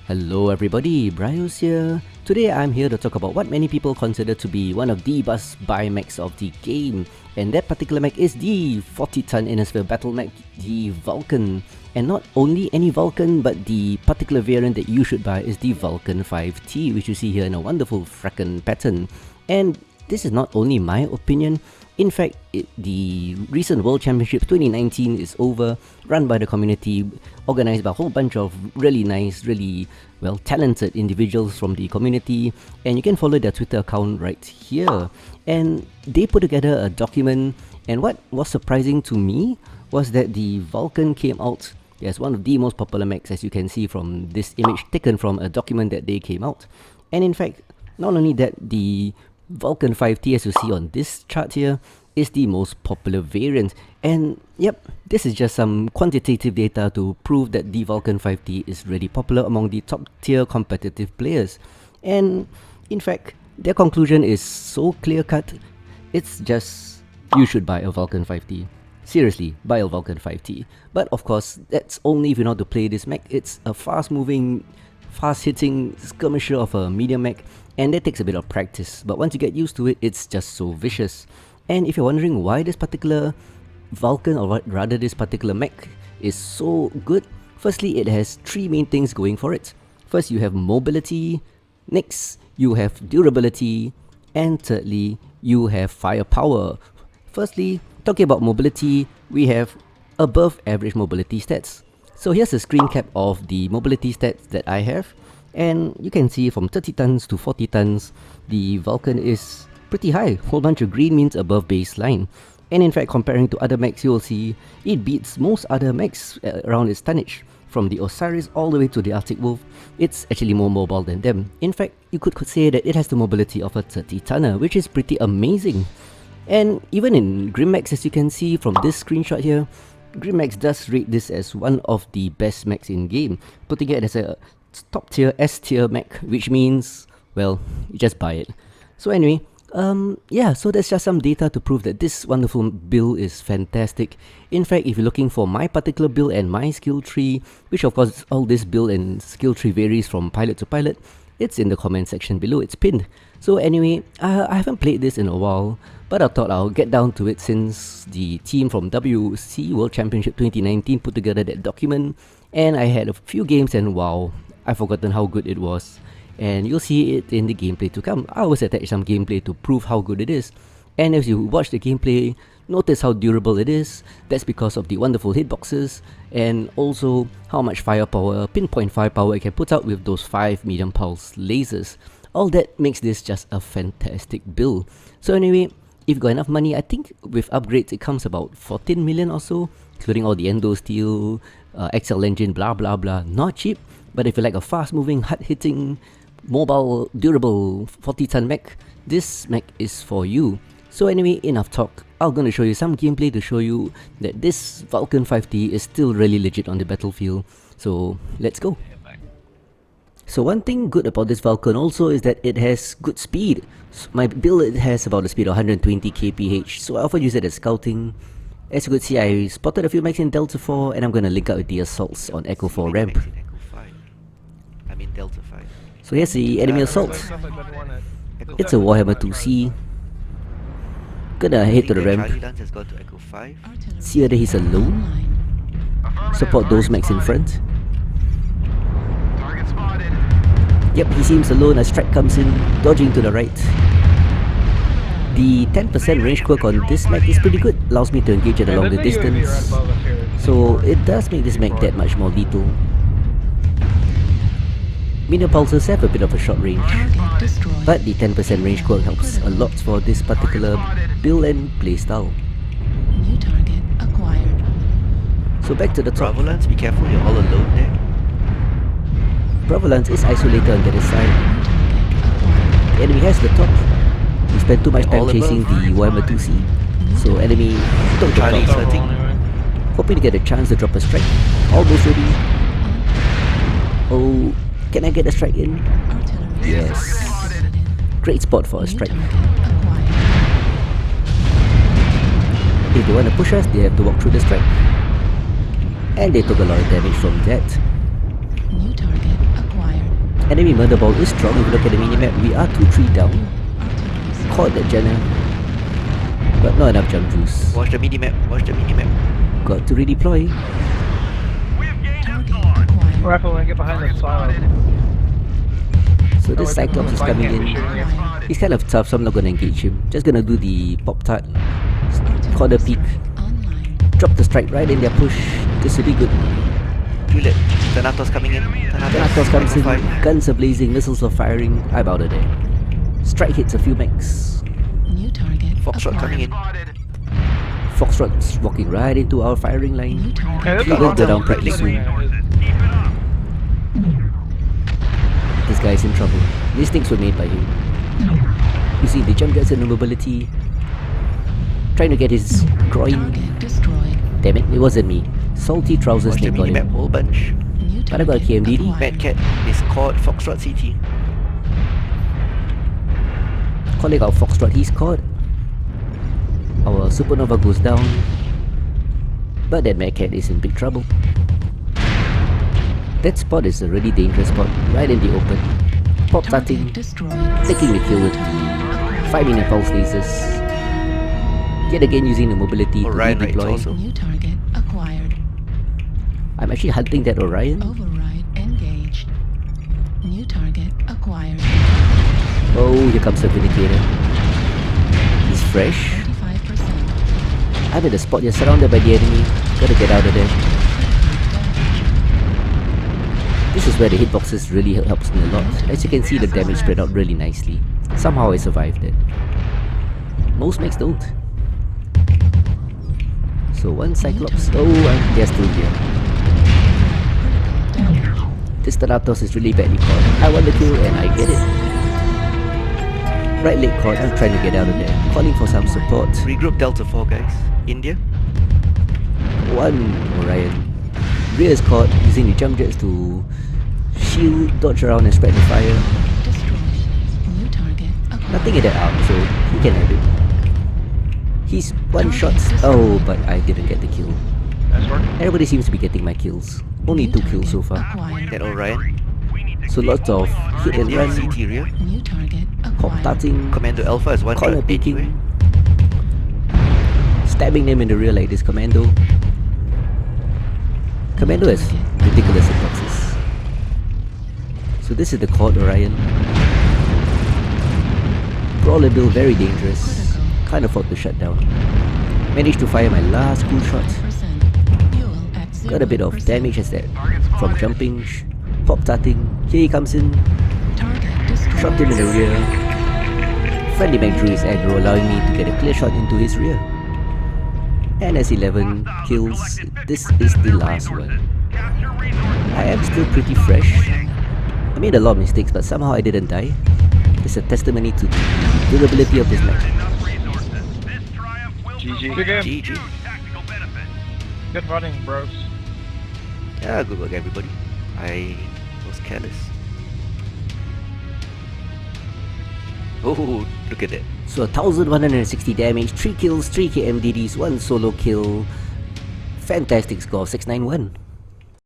Hello everybody, BrioS here. Today I'm here to talk about what many people consider to be one of the best buy mechs of the game. And that particular mech is the 40-ton Innisphere battle mech, the Vulcan. And not only any Vulcan, but the particular variant that you should buy is the Vulcan 5T, which you see here in a wonderful frackin' pattern. And this is not only my opinion. In fact, the recent World Championships 2019 is over, run by the community, organized by a whole bunch of really nice, really talented individuals from the community, and you can follow their Twitter account right here. And they put together a document, and what was surprising to me was that the Vulcan came out as one of the most popular mechs, as you can see from this image taken from a document that they came out. And in fact, not only that, the Vulcan 5T, as you see on this chart here, is the most popular variant. And yep, this is just some quantitative data to prove that the Vulcan 5T is really popular among the top tier competitive players. And in fact, their conclusion is so clear cut, it's just you should buy a Vulcan 5T. Seriously, buy a Vulcan 5T. But of course, that's only if you know how to play this mech. It's a fast moving, fast hitting skirmisher of a medium mech, and that takes a bit of practice, but once you get used to it, it's just so vicious. And if you're wondering why this particular Vulcan, or rather this particular mech, is so good, firstly, it has three main things going for it. First, you have mobility, next, you have durability, and thirdly, you have firepower. Firstly, talking about mobility, we have above average mobility stats. So here's a screen cap of the mobility stats that I have. And you can see from 30 tons to 40 tons, the Vulcan is pretty high. Whole bunch of green means above baseline. And in fact, comparing to other mechs, you will see it beats most other mechs around its tonnage. From the Osiris all the way to the Arctic Wolf, it's actually more mobile than them. In fact, you could say that it has the mobility of a 30-tonner, which is pretty amazing. And even in Grimmex, as you can see from this screenshot here, Grimmex does rate this as one of the best mechs in game, putting it as a top tier S tier mech, which means, well, you just buy it. So anyway, yeah, so that's just some data to prove that this wonderful build is fantastic. In fact, if you're looking for my particular build and my skill tree, which of course all this build and skill tree varies from pilot to pilot, it's in the comment section below, it's pinned. So anyway, I haven't played this in a while, but I thought I'll get down to it since the team from WC World Championship 2019 put together that document, and I had a few games and wow, I've forgotten how good it was. And you'll see it in the gameplay to come. I always attach some gameplay to prove how good it is. And as you watch the gameplay, notice how durable it is. That's because of the wonderful hitboxes, and also how much firepower, pinpoint firepower it can put out with those 5 medium pulse lasers. All that makes this just a fantastic build. So anyway, if you've got enough money, I think with upgrades it comes about 14 million or so, including all the endo steel, XL engine, blah blah blah. Not cheap, but if you like a fast moving, hard hitting, mobile, durable 40-ton mech, this mech is for you. So anyway, enough talk. I'm gonna show you some gameplay to show you that this Vulcan 5T is still really legit on the battlefield. So let's go. So one thing good about this Vulcan also is that it has good speed. So my build, it has about a speed of 120 kph, so I often use it as scouting. As you could see, I spotted a few mechs in Delta 4, and I'm gonna link up with the assaults on Echo 4 ramp. I mean Delta 5. So here's the enemy assault. It's a Warhammer 2C. Gonna head to the ramp. See whether he's alone. Support those mechs in front. Yep, he seems alone. A strike comes in, dodging to the right. The 10% range quirk on this mech is pretty good. Allows me to engage at a longer distance. So it does make this mech that much more lethal. Medium pulses have a bit of a short range, but the 10% range quirk helps a lot for this particular build and playstyle. New target acquired. So back to the top. Provolance, be careful, you're all alone there. Provolance is isolated on the other side. The enemy has the top. We spent too much time chasing the Warhammer 2C, so enemy took the Charlie's top. hurting. Hoping to get a chance to drop a strike. Almost ready. Oh, can I get a strike in? Yes. Great spot for a strike. If they want to push us, they have to walk through the strike. And they took a lot of damage from that. New target acquired. Enemy murder ball is strong. If you look at the minimap, we are 2-3 down. Caught that Jenna, but not enough jump juice. Watch the mini-map. Watch the mini-map. Got to redeploy. Target acquired. Rifle when I get behind the silo. So this Cyclops is coming in. He's kind of tough, so I'm not gonna engage him. Just gonna do the pop-tart. Corner peek. Online. Drop the strike right in their push. This will be good. Too late. Thanatos coming in. Thanatos comes in. Fine. Guns are blazing. Missiles are firing. I'm out of there. Strike hits a few mechs. New target Foxtrot coming in. Foxtrot's walking right into our firing line. New target. Hey, He will go down pretty soon. This guy's in trouble. These things were made by him. You see, the jump jets and the mobility. Trying to get his groin. Target destroyed. Damn it, it wasn't me. Salty trousers Watch the snake got mini-map. him. Whole bunch. New But I got a target KMDD. acquired. Mad Cat is caught. Foxtrot CT. Calling out Foxtrot, he's caught. Our Supernova goes down. But that Mad Cat is in big trouble. That spot is a really dangerous spot, right in the open. Pop Target tarting, destroyed. taking the kill with 5-minute pulse lasers. Yet again using the mobility to Orion right redeploy. also. New target acquired. I'm actually hunting that Orion. Override engaged. New target acquired. Oh, here comes the Vindicator. He's fresh. 35%. I'm at the spot, you're surrounded by the enemy. Gotta get out of there. This is where the hitboxes really helps me a lot. As you can see, the damage spread out really nicely. Somehow I survived it. Most mechs don't. So one Cyclops. Oh, they're still here. This Thanatos is really badly caught. I want the kill and I get it. Right leg caught. I'm trying to get out of there. Calling for some support. Regroup Delta 4, guys. India. One Orion. Rear is caught using the jump jets to shield, dodge around and spread the fire. Destroyed. New target acquired. Nothing at that arm, so he can have it. He's one shot. Oh, but I didn't get the kill. Nice work. Everybody seems to be getting my kills. Only 2 kills so far. Acquired. That Orion. So lots of hit and India run, CT rear. New target pop acquired. darting, Commando Alpha is one corner shot peeking, anyway. stabbing them in the rear like this Commando. Commando has ridiculous hitboxes. So this is the Quad Orion. Brawler build, very dangerous. Can't afford to shut down. Managed to fire my last cool shot. 5%. Fuel at Got a bit of 0%. damage as that from jumping, pop darting. Here he comes in. Target destroyed. Shot him in the rear. Friendly Mech drew his aggro, allowing me to get a clear shot into his rear. And as 11 kills, this is the last one. I am still pretty fresh. I made a lot of mistakes, but somehow I didn't die. It's a testimony to the durability of this mech. GG. Good game. GG. Good running, bros. Yeah, good work, everybody. I was careless. Oh, look at that. So 1160 damage, 3 kills, 3 KMDDs, 1 solo kill. Fantastic score, 691.